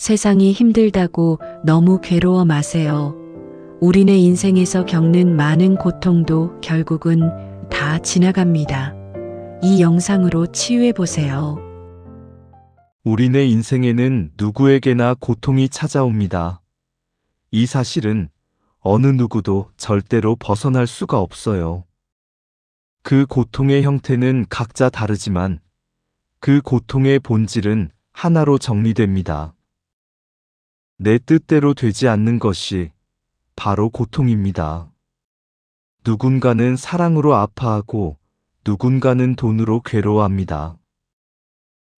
세상이 힘들다고 너무 괴로워 마세요. 우리네 인생에서 겪는 많은 고통도 결국은 다 지나갑니다. 이 영상으로 치유해 보세요. 우리네 인생에는 누구에게나 고통이 찾아옵니다. 이 사실은 어느 누구도 절대로 벗어날 수가 없어요. 그 고통의 형태는 각자 다르지만 그 고통의 본질은 하나로 정리됩니다. 내 뜻대로 되지 않는 것이 바로 고통입니다. 누군가는 사랑으로 아파하고 누군가는 돈으로 괴로워합니다.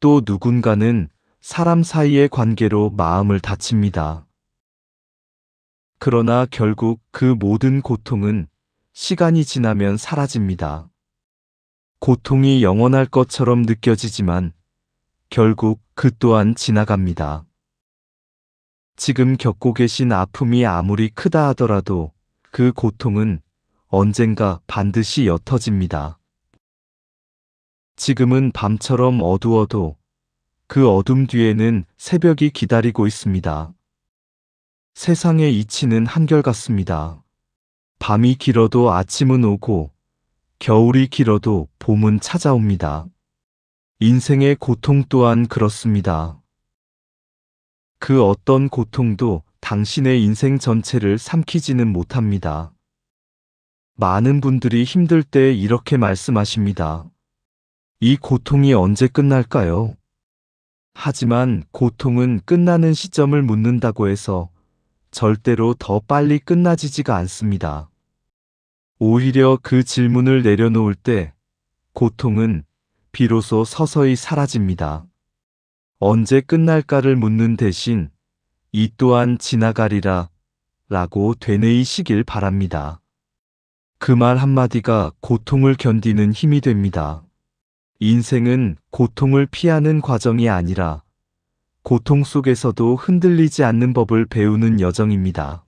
또 누군가는 사람 사이의 관계로 마음을 다칩니다. 그러나 결국 그 모든 고통은 시간이 지나면 사라집니다. 고통이 영원할 것처럼 느껴지지만 결국 그 또한 지나갑니다. 지금 겪고 계신 아픔이 아무리 크다 하더라도 그 고통은 언젠가 반드시 옅어집니다. 지금은 밤처럼 어두워도 그 어둠 뒤에는 새벽이 기다리고 있습니다. 세상의 이치는 한결같습니다. 밤이 길어도 아침은 오고 겨울이 길어도 봄은 찾아옵니다. 인생의 고통 또한 그렇습니다. 그 어떤 고통도 당신의 인생 전체를 삼키지는 못합니다. 많은 분들이 힘들 때 이렇게 말씀하십니다. 이 고통이 언제 끝날까요? 하지만 고통은 끝나는 시점을 묻는다고 해서 절대로 더 빨리 끝나지지가 않습니다. 오히려 그 질문을 내려놓을 때 고통은 비로소 서서히 사라집니다. 언제 끝날까를 묻는 대신 이 또한 지나가리라 라고 되뇌이시길 바랍니다. 그 말 한마디가 고통을 견디는 힘이 됩니다. 인생은 고통을 피하는 과정이 아니라 고통 속에서도 흔들리지 않는 법을 배우는 여정입니다.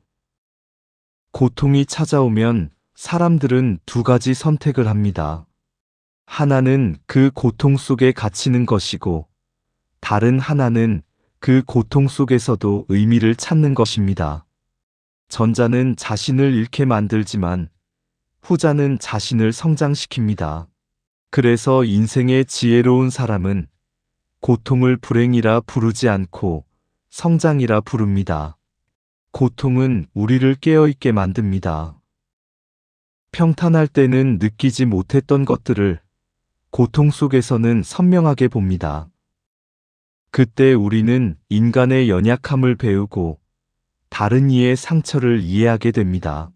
고통이 찾아오면 사람들은 두 가지 선택을 합니다. 하나는 그 고통 속에 갇히는 것이고 다른 하나는 그 고통 속에서도 의미를 찾는 것입니다. 전자는 자신을 잃게 만들지만 후자는 자신을 성장시킵니다. 그래서 인생의 지혜로운 사람은 고통을 불행이라 부르지 않고 성장이라 부릅니다. 고통은 우리를 깨어있게 만듭니다. 평탄할 때는 느끼지 못했던 것들을 고통 속에서는 선명하게 봅니다. 그때 우리는 인간의 연약함을 배우고 다른 이의 상처를 이해하게 됩니다.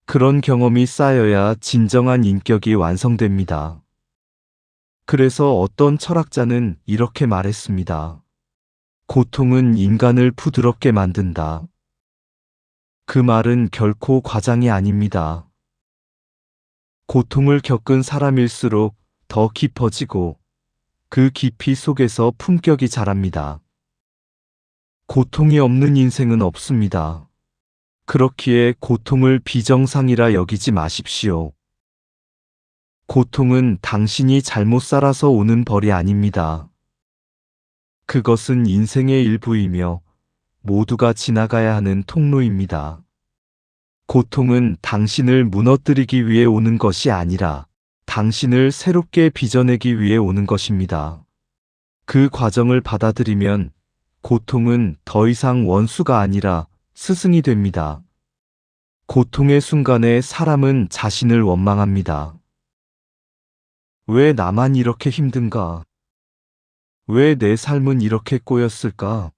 그런 경험이 쌓여야 진정한 인격이 완성됩니다. 그래서 어떤 철학자는 이렇게 말했습니다. 고통은 인간을 부드럽게 만든다. 그 말은 결코 과장이 아닙니다. 고통을 겪은 사람일수록 더 깊어지고 그 깊이 속에서 품격이 자랍니다. 고통이 없는 인생은 없습니다. 그렇기에 고통을 비정상이라 여기지 마십시오. 고통은 당신이 잘못 살아서 오는 벌이 아닙니다. 그것은 인생의 일부이며 모두가 지나가야 하는 통로입니다. 고통은 당신을 무너뜨리기 위해 오는 것이 아니라 당신을 새롭게 빚어내기 위해 오는 것입니다. 그 과정을 받아들이면 고통은 더 이상 원수가 아니라 스승이 됩니다. 고통의 순간에 사람은 자신을 원망합니다. 왜 나만 이렇게 힘든가? 왜 내 삶은 이렇게 꼬였을까?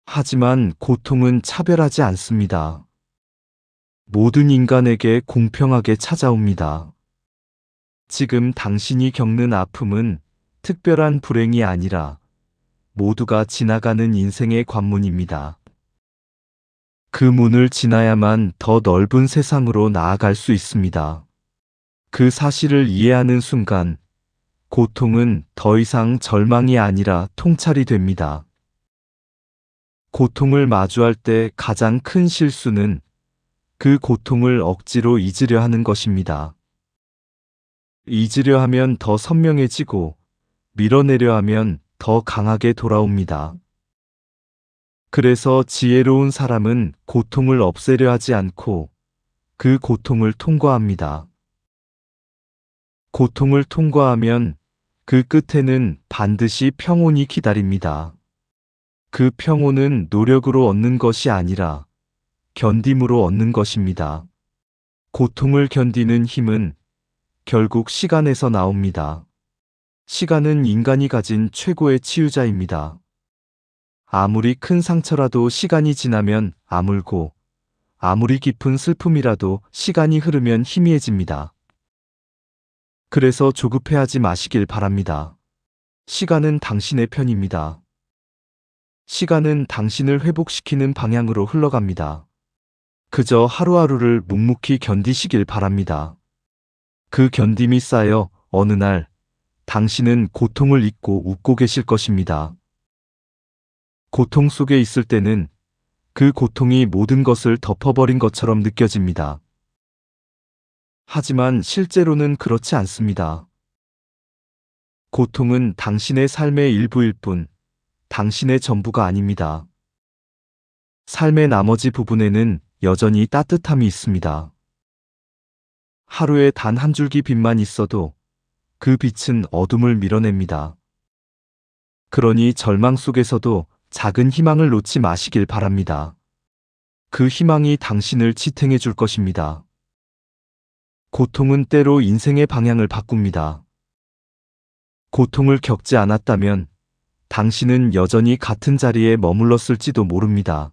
하지만 고통은 차별하지 않습니다. 모든 인간에게 공평하게 찾아옵니다. 지금 당신이 겪는 아픔은 특별한 불행이 아니라 모두가 지나가는 인생의 관문입니다. 그 문을 지나야만 더 넓은 세상으로 나아갈 수 있습니다. 그 사실을 이해하는 순간 고통은 더 이상 절망이 아니라 통찰이 됩니다. 고통을 마주할 때 가장 큰 실수는 그 고통을 억지로 잊으려 하는 것입니다. 잊으려 하면 더 선명해지고 밀어내려 하면 더 강하게 돌아옵니다. 그래서 지혜로운 사람은 고통을 없애려 하지 않고 그 고통을 통과합니다. 고통을 통과하면 그 끝에는 반드시 평온이 기다립니다. 그 평온은 노력으로 얻는 것이 아니라 견딤으로 얻는 것입니다. 고통을 견디는 힘은 결국 시간에서 나옵니다. 시간은 인간이 가진 최고의 치유자입니다. 아무리 큰 상처라도 시간이 지나면 아물고, 아무리 깊은 슬픔이라도 시간이 흐르면 희미해집니다. 그래서 조급해하지 마시길 바랍니다. 시간은 당신의 편입니다. 시간은 당신을 회복시키는 방향으로 흘러갑니다. 그저 하루하루를 묵묵히 견디시길 바랍니다. 그 견딤이 쌓여 어느 날 당신은 고통을 잊고 웃고 계실 것입니다. 고통 속에 있을 때는 그 고통이 모든 것을 덮어버린 것처럼 느껴집니다. 하지만 실제로는 그렇지 않습니다. 고통은 당신의 삶의 일부일 뿐 당신의 전부가 아닙니다. 삶의 나머지 부분에는 여전히 따뜻함이 있습니다. 하루에 단 한 줄기 빛만 있어도 그 빛은 어둠을 밀어냅니다. 그러니 절망 속에서도 작은 희망을 놓지 마시길 바랍니다. 그 희망이 당신을 지탱해 줄 것입니다. 고통은 때로 인생의 방향을 바꿉니다. 고통을 겪지 않았다면 당신은 여전히 같은 자리에 머물렀을지도 모릅니다.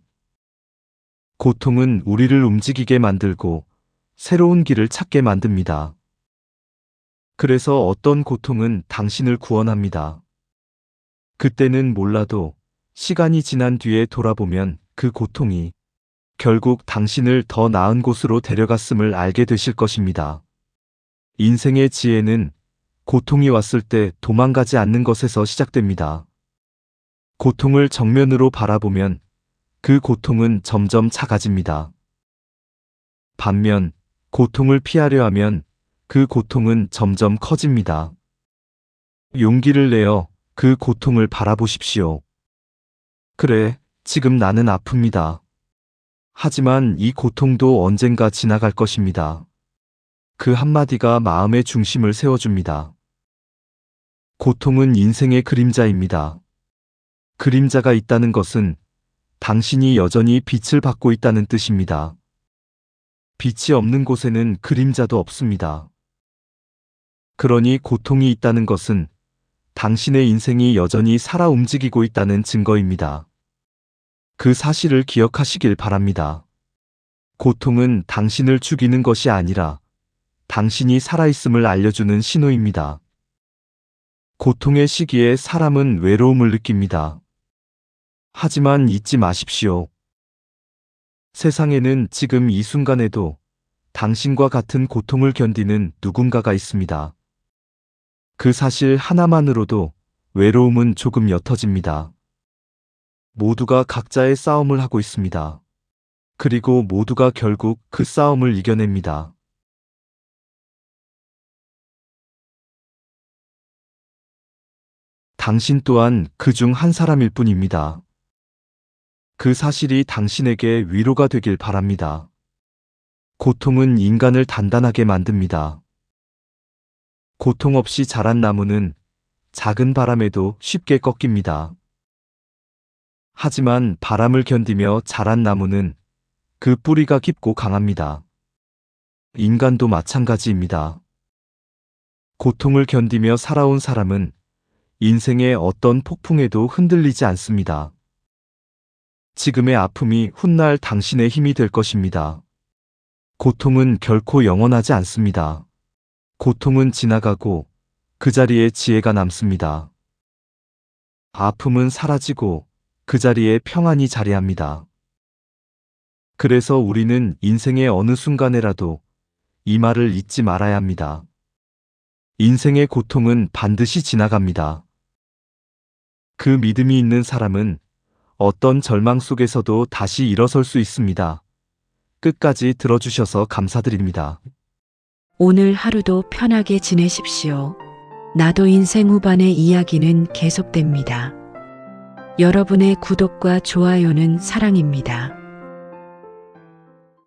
고통은 우리를 움직이게 만들고 새로운 길을 찾게 만듭니다. 그래서 어떤 고통은 당신을 구원합니다. 그때는 몰라도 시간이 지난 뒤에 돌아보면 그 고통이 결국 당신을 더 나은 곳으로 데려갔음을 알게 되실 것입니다. 인생의 지혜는 고통이 왔을 때 도망가지 않는 것에서 시작됩니다. 고통을 정면으로 바라보면 그 고통은 점점 작아집니다. 반면 고통을 피하려 하면 그 고통은 점점 커집니다. 용기를 내어 그 고통을 바라보십시오. 그래, 지금 나는 아픕니다. 하지만 이 고통도 언젠가 지나갈 것입니다. 그 한마디가 마음의 중심을 세워줍니다. 고통은 인생의 그림자입니다. 그림자가 있다는 것은 당신이 여전히 빛을 받고 있다는 뜻입니다. 빛이 없는 곳에는 그림자도 없습니다. 그러니 고통이 있다는 것은 당신의 인생이 여전히 살아 움직이고 있다는 증거입니다. 그 사실을 기억하시길 바랍니다. 고통은 당신을 죽이는 것이 아니라 당신이 살아있음을 알려주는 신호입니다. 고통의 시기에 사람은 외로움을 느낍니다. 하지만 잊지 마십시오. 세상에는 지금 이 순간에도 당신과 같은 고통을 견디는 누군가가 있습니다. 그 사실 하나만으로도 외로움은 조금 옅어집니다. 모두가 각자의 싸움을 하고 있습니다. 그리고 모두가 결국 그 싸움을 이겨냅니다. 당신 또한 그 중 한 사람일 뿐입니다. 그 사실이 당신에게 위로가 되길 바랍니다. 고통은 인간을 단단하게 만듭니다. 고통 없이 자란 나무는 작은 바람에도 쉽게 꺾입니다. 하지만 바람을 견디며 자란 나무는 그 뿌리가 깊고 강합니다. 인간도 마찬가지입니다. 고통을 견디며 살아온 사람은 인생의 어떤 폭풍에도 흔들리지 않습니다. 지금의 아픔이 훗날 당신의 힘이 될 것입니다. 고통은 결코 영원하지 않습니다. 고통은 지나가고 그 자리에 지혜가 남습니다. 아픔은 사라지고 그 자리에 평안이 자리합니다. 그래서 우리는 인생의 어느 순간에라도 이 말을 잊지 말아야 합니다. 인생의 고통은 반드시 지나갑니다. 그 믿음이 있는 사람은 어떤 절망 속에서도 다시 일어설 수 있습니다. 끝까지 들어주셔서 감사드립니다. 오늘 하루도 편하게 지내십시오. 나도 인생 후반의 이야기는 계속됩니다. 여러분의 구독과 좋아요는 사랑입니다.